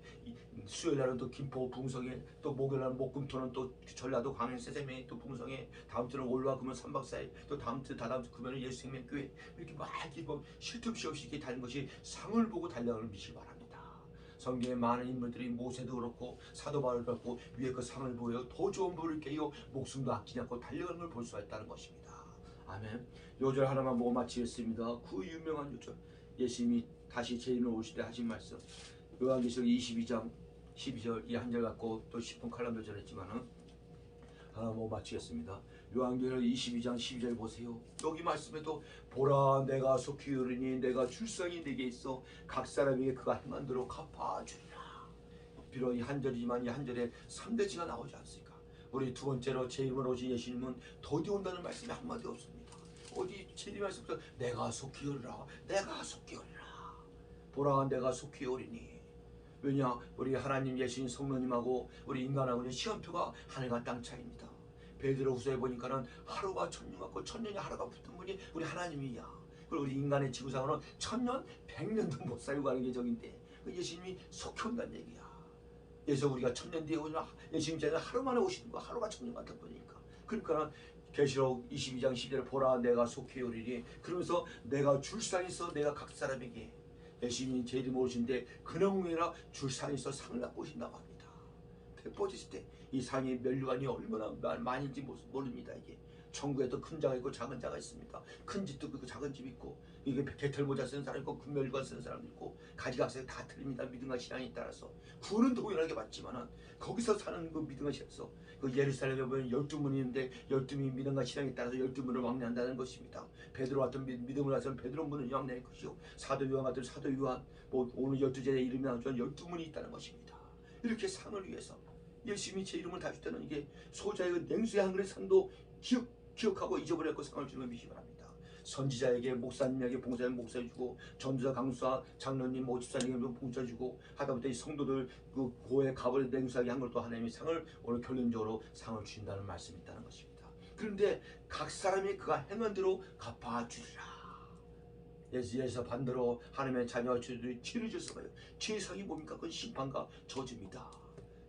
수요일 날은 또 김포 붕성에 또 목요일 날은 목금토는 또 전라도 광양 세세명에 또 붕성에 다음 주는 올라 그러면 3박 4일 또 다음 주 다다음 주 그러면 예수생명교회 이렇게 막 이렇게 뭐 쉴 틈 없이 이렇게 다니는 것이 상을 보고 달려가는 믿으시기 바랍니다. 성경에 많은 인물들이 모세도 그렇고 사도 바울도 그렇고 위에 그 상을 보여 더 좋은 부를 깨요 목숨도 아끼지 않고 달려가는 걸 볼 수가 있다는 것입니다. 아멘. 요절 하나만 보고 마치겠습니다. 그 유명한 요절 예수님이 다시 재림을 오실 때 하신 말씀 요한계시록 22장 12절 이 한 절 갖고 또 10분 칼럼도 전했지만은 하나 보고 마치겠습니다. 요한계시록 22장 12절 보세요. 여기 말씀에도 보라 내가 속히 이르니 내가 출상이 내게 있어 각 사람에게 그가 행한 대로 갚아주리라. 비록 이 한 절이지만 이 한 절에 3대지가 나오지 않습니까? 우리 두 번째로 제 이름으로 오신 예수님은 더디 온다는 말씀이 한마디 없습니다. 어디 제일 말씀부터 내가 속히 오리라 내가 속히 오리라 보라 내가 속히 오리니 왜냐 우리 하나님 예수님 성령님하고 우리 인간하고는 시간표가 하늘과 땅 차이입니다. 베드로후서에 보니까는 하루가 천년 같고 천년이 하루가 붙은 분이 우리 하나님이야. 그리고 우리 인간의 지구상으로는 1000년 100년도 못 살고 가는 계정인데 예수님이 속히 온다는 얘기야. 그래서 우리가 1000년 뒤에 오냐 예수님 자는 하루 만에 오시는 거 하루가 1000년 같은 분이니까 그러니까 계시록 22장 10절에 보라 내가 속히 오리니 그러면서 내가 줄 상이 있어 내가 각 사람에게 예수님이 제 이름 오신데 그나무이라 줄 상이 있어 상을 갖고 오신다고 합니다. 백보지실 때 이 상의 면류관이 얼마나 많은지 모릅니다. 이게 천국에도 큰 자가 있고 작은 자가 있습니다. 큰 집도 있고 작은 집이 있고 이게 개털모자 쓰는 사람 있고 금면류관 쓰는 사람도 있고 가지각색 다 틀립니다. 믿음과 신앙에 따라서 구원은 동일하게 받지만은 거기서 사는 그 믿음과 신앙에서 그 예루살렘에 보면 12문이 있는데 12문이 믿음과 신앙에 따라서 12문을 왕래한다는 것입니다. 베드로 같은 믿음을 가서는 베드로 문을 왕래할 것이요 사도 요한 같은 사도 요한 뭐 오늘 12제자의 이름이 나오지만 12문이 있다는 것입니다. 이렇게 상을 위해서 예수님이 제 이름을 다줄 때는 이게 소자의 그 냉수의 한 그릇 상도 기억하고 잊어버렸고 상을 주는 걸 믿으시 바랍니다. 선지자에게 목사님에게 봉사하면 봉사해 주고 전도사 강수사 장로님 뭐 집사님에게 봉사해 주고 하다못해 이 성도들 그 고의 가벌에 냉수하게 한 것도 하나님이 상을 오늘 결론적으로 상을 주신다는 말씀이 있다는 것입니다. 그런데 각 사람이 그가 행한 대로 갚아주리라. 예수에서 반대로 하나님의 자녀와 죄들이 죄를 졌어요. 죄의 상이 뭡니까? 그건 심판과 저주입니다.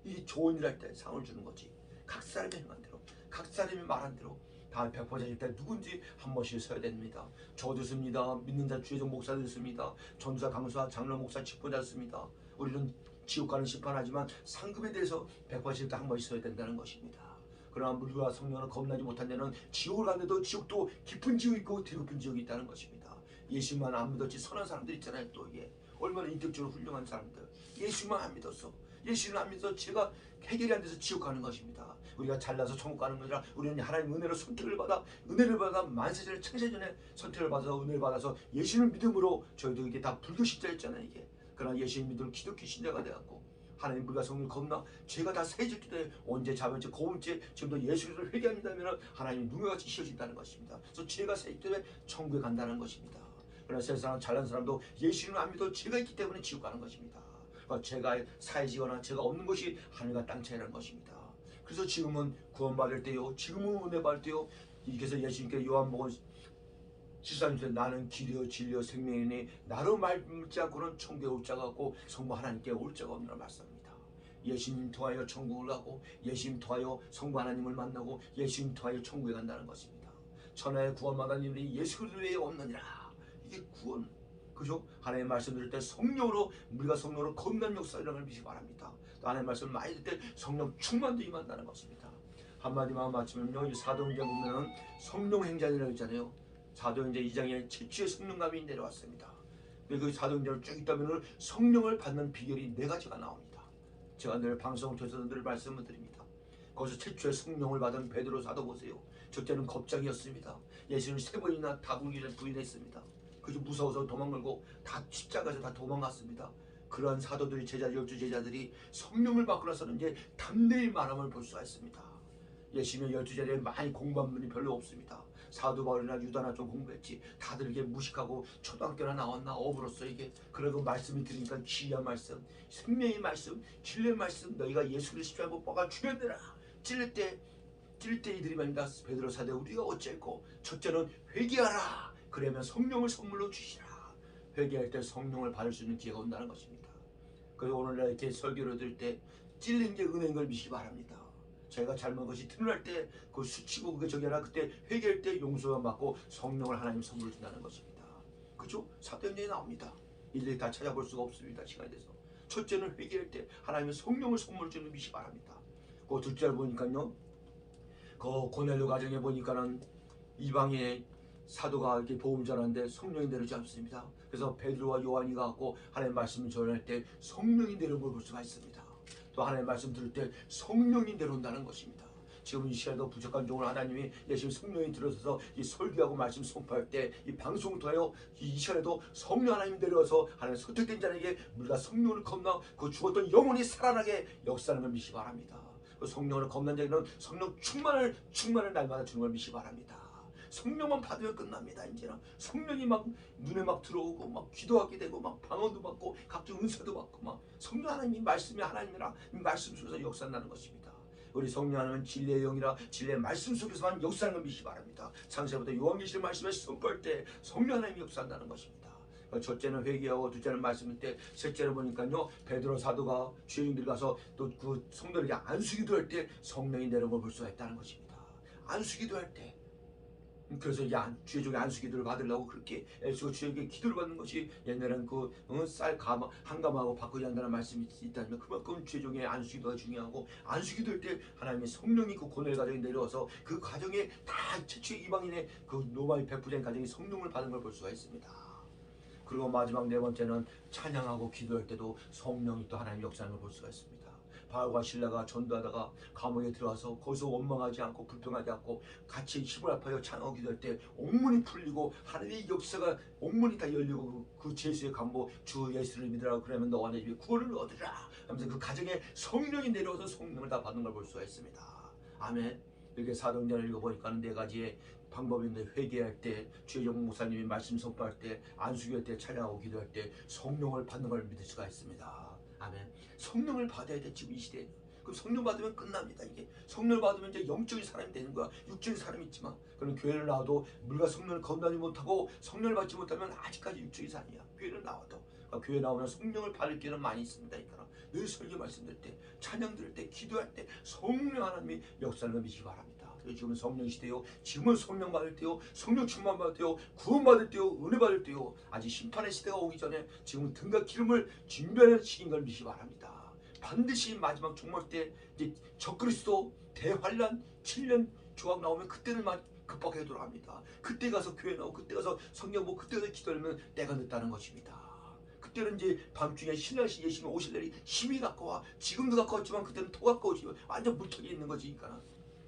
이게 좋은 일 할 때 상을 주는 거지. 각 사람이 행한 대로 각 사람이 말한 대로 다 100% 때 누군지 한 번씩 서야 됩니다. 저도 씁니다. 믿는 자 주의종 목사도 씁니다. 전도사 강수사 장로 목사 직분자 씁니다. 우리는 지옥 가는 심판하지만 상급에 대해서 100% 한 번씩 서야 된다는 것입니다. 그러나 물과 성령을 겁나지 못한 자는 지옥을 갔는데도 지옥도 깊은 지옥이 있고 뒤높은 지옥이 있다는 것입니다. 예수만 안 믿었지 선한 사람들 있잖아요. 또 이게 얼마나 인격적으로 훌륭한 사람들. 예수만 안 믿었어. 예수는 안 믿어서 제가 해결이 안 돼서 지옥 가는 것입니다. 우리가 잘나서 천국 가는 것이 아니라 우리는 하나님 은혜로 선택을 받아 만세전에 창세전에 선택을 받아서 은혜를 받아서 예수를 믿음으로 저희도 이게 다 불교 신자였잖아요. 이게 그러나 예수를 믿음으로 기독교 신자가 되었고 하나님 물과 성령을 겁나 죄가 다 세질 때 언제 자면죄 거울죄 지금도 예수를 회개합니다면 하나님이 누구같이 씌워진다는 것입니다. 그래서 죄가 세질 때 천국에 간다는 것입니다. 그러나 세상 잘난 사람도 예수를 안 믿어 죄가 있기 때문에 지옥 가는 것입니다. 그러니까 죄가 사해지거나 죄가 없는 것이 하늘과 땅 차이라는 것입니다. 그래서 지금은 구원받을 때요, 지금은 은혜 받을 때요. 이께서 예수님께 요한복음 14절 나는 길이요 진리요 생명이니 나로 말지 않고는 천국에 올 자가 없고 성부 하나님께 올 자가 없느라 말씀합니다. 예수님 통하여 천국을 가고 예수님 통하여 성부 하나님을 만나고 예수님 통하여 천국에 간다는 것입니다. 천하의 구원받은 이들이 예수 그리스도 외에 없느니라. 이게 구원. 그죠? 하나님의 말씀 들을 때 성령으로 우리가 성령으로 겁난 역사 이런 걸 믿기 바랍니다. 또 하나님의 말씀을 많이 들을 때 성령 충만도 임한다는 것입니다. 한마디만 맞추면요, 이 사도행전 보면은 성령 행전이라고 있잖아요. 사도행전 2장에 최초의 성령감이 내려왔습니다. 그 사도행전을 쭉 읽다면은 성령을 받는 비결이 4가지가 나옵니다. 제가 늘 방송을 통해서 늘 말씀을 드립니다. 거기서 최초의 성령을 받은 베드로 사도 보세요. 첫째는 겁장이었습니다. 예수님을 3번이나 다굴기를 부인했습니다. 그저 무서워서 도망가고 다 십자가에서 다 도망갔습니다. 그러한 사도들이 제자 12제자들이 성령을 받고 나서는 이제 담대히 말함을 볼 수가 있습니다. 예수님의 12제자들이 많이 공부한 분이 별로 없습니다. 사도 바울이나 유다나 좀 공부했지 다들 이게 무식하고 초등학교나 나왔나 어부로서 이게 그러고 말씀이 들으니까 귀한 말씀, 생명의 말씀, 진리의 말씀 너희가 예수 그리스도 알고 뻗어 죽였느라 찔릴 때 이들이 말입니다. 베드로 사대 우리가 어쨌고 첫째는 회개하라. 그러면 성령을 선물로 주시라. 회개할 때 성령을 받을 수 있는 기회가 온다는 것입니다. 그래서 오늘날 이렇게 설교를 들을 때 찔린 게 은혜인 걸 믿기 바랍니다. 제가 잘못한 것이 드러날 때 그 수치고 그게 저기 하나 그때 회개할 때 용서가 받고 성령을 하나님 선물로 준다는 것입니다. 그죠? 사도행전에 나옵니다. 일일이 다 찾아볼 수가 없습니다. 시간이 돼서. 첫째는 회개할 때 하나님의 성령을 선물로 주는 믿기 바랍니다. 그 둘째를 보니까요. 그 고넬료 가정에 보니까는 이방인의 사도가 이렇게 복음 전하는데 성령이 내려오지 않습니다. 그래서 베드로와 요한이 갖고 하나님의 말씀을 전할 때 성령이 내려온 걸 볼 수가 있습니다. 또 하나님의 말씀 들을 때 성령이 내려온다는 것입니다. 지금 이 시간에도 부족한 종을 하나님이 예수님 성령이 들어서서 이 설교하고 말씀 선포할 때 이 방송을 통하여 이 시간에도 성령 하나님이 내려와서 하나님 선택된 자에게 우리가 성령을 겁나 그 죽었던 영혼이 살아나게 역사하는 걸 믿기 바랍니다. 그 성령을 겁난 자에게는 성령 충만을 날마다 주는 걸 믿기 바랍니다. 성령만 받으면 끝납니다. 이제는 성령이 막 눈에 막 들어오고 막 기도하게 되고 막 방언도 받고 각종 은사도 받고 막 성령 하나님이 말씀이 하나님이라 이 말씀 속에서 역사한다는 것입니다. 우리 성령 하나님은 진리의 영이라 진리의 말씀 속에서만 역사하는 걸 믿기 바랍니다. 창세부터 요한계시록 말씀에 선포할 때 성령 하나님이 역사한다는 것입니다. 첫째는 회개하고 둘째는 말씀일 때 셋째로 보니까요 베드로 사도가 주인들 가서 또 그 성도에게 안수기도 할 때 성령이 내려온 걸 볼 수가 있다는 것입니다. 안수기도 할 때 그래서 주의 종의 안수기도를 받으려고 그렇게 애쓰고 주에게 기도를 받는 것이 옛날에는 쌀 한감하고 바꾸지 않는다는 말씀이 있다면 그만큼 주의 종의 안수기도가 중요하고 안수기도 할 때 하나님의 성령이 그 고넬 가정에 내려와서 그 가정에 다 최초의 이방인의 그 로마의 백부장 가정이 성령을 받은 걸 볼 수가 있습니다. 그리고 마지막 4번째는 찬양하고 기도할 때도 성령이 또 하나님의 역사를 볼 수가 있습니다. 바울과 실라가 전도하다가 감옥에 들어와서 거기서 원망하지 않고 불평하지 않고 같이 힘을 합하여 찬양하고 기도할 때 옥문이 풀리고 하나님의 역사가 옥문이 다 열리고 그 죄수의 간부 주 예수를 믿으라 그러면 너와 내 집에 구원을 얻으라 하면서 그 가정에 성령이 내려와서 성령을 다 받는 걸 볼 수가 있습니다. 아멘. 이렇게 사도행전을 읽어보니까 4가지의 방법인데 회개할 때, 주의 종 목사님이 말씀 선포할 때, 안수기할 때, 찬양하고 기도할 때 성령을 받는 걸 믿을 수가 있습니다. 아멘. 성령을 받아야 돼 지금 이 시대에. 그럼 성령 받으면 끝납니다. 이게 성령을 받으면 이제 영적인 사람이 되는 거야. 육적인 사람이 있지만 그럼 교회를 나와도 물과 성령을 건너지 못하고 성령을 받지 못하면 아직까지 육적인 사람이야. 교회를 나와도. 그러니까 교회 나오면 성령을 받을 기회는 많이 있습니다. 그러니까 늘 설교 말씀드릴 때, 찬양 들을 때, 기도할 때 성령 하나님이 역사를 믿으시기 바랍니다. 지금은 성령 시대요. 지금은 성령 받을 때요. 성령 충만 받을 때요. 구원 받을 때요. 은혜 받을 때요. 아직 심판의 시대가 오기 전에 지금은 등과 기름을 준비하는 시기인 걸 믿기 바랍니다. 반드시 마지막 종말 때 이제 적그리스도 대환란 7년 조각 나오면 그때는 급박하게 돌아갑니다. 그때 가서 교회 나오고 그때 가서 성경 보고 그때 가서 기도하면 때가 늦다는 것입니다. 그때는 이제 밤중에 신날씨 예수님 오실 날이 힘이 가까워. 지금도 가까웠지만 그때는 더 가까워지. 완전 물턱이 있는 거지. 그러니까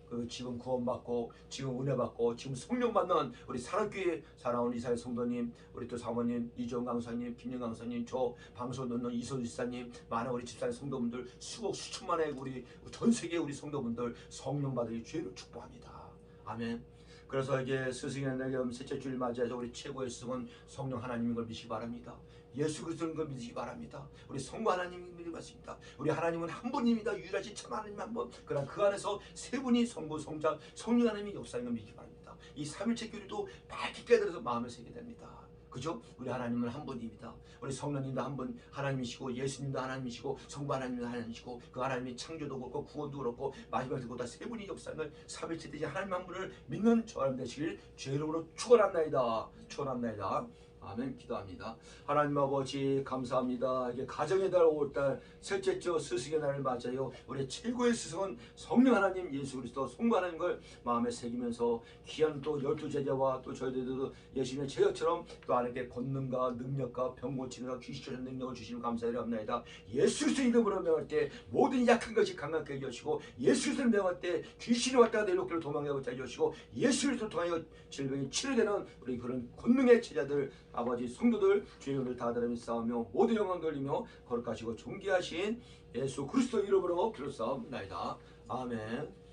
그 지금 구원받고 지금 은혜 받고 지금 성령 받는 우리 사랑교회 사랑하는 이사회 성도님, 우리 또 사모님 이종 강사님, 김영 강사님, 저 방송 듣는 이소주 지사님, 많은 우리 집사님 성도분들 수억 수천만의 우리 전 세계 우리 성도분들 성령 받으기 죄를 축복합니다. 아멘. 그래서 이제 스승의 날 겸 셋째 주일 맞이해서 우리 최고의 스승은 성령 하나님인 걸 믿으시기 바랍니다. 예수 그리스도인 걸 믿으시기 바랍니다. 우리 성부 하나님을 믿으시기 바랍니다. 우리 하나님은 한 분입니다. 유일하신 참 하나님 한 분. 그러나 그 안에서 세 분이 성부, 성자, 성령 하나님이 역사인 걸 믿으시기 바랍니다. 이 삼일체 교리도 밝게 깨달아서 마음을 새게 됩니다. 그죠? 우리 하나님은 한 분입니다. 우리 성령님도 한 분 하나님이시고 예수님도 하나님이시고 성부 하나님도 하나님이시고 그 하나님이 창조도 그렇고 구원도 그렇고 마지막에도 다 세 분이 역사하는 삼일체 되신 하나님 한 분을 믿는 저람 되시길 죄로로 축원합나이다. 축원합나이다. 아멘. 기도합니다. 하나님 아버지 감사합니다. 이게 가정의 달 5월달 셋째 주 스승의 날을 맞아요. 우리 최고의 스승은 성령 하나님 예수 그리스도 성부 하나님 걸 마음에 새기면서 귀한 또 12제자와 또 저희들도 예수님의 제자처럼 또 하나님께 권능과 능력과 병 고치는 귀신 쫓는 능력을 주시는 감사드립니다. 예수 그리스도 이름으로 명할 때 모든 약한 것이 강하게 해주시고 예수 그리스도를 명할 때 귀신이 왔다가 내놓기를 도망가고 해주시고 예수 그리스도를 통하여 질병이 치료되는 우리 그런 권능의 제자들 아버지 성도들 주의 이름을 다드리며 싸우며 모든 영광 돌리며 거룩하시고 존귀하신 예수 그리스도 이름으로 기도사옵나이다. 아멘.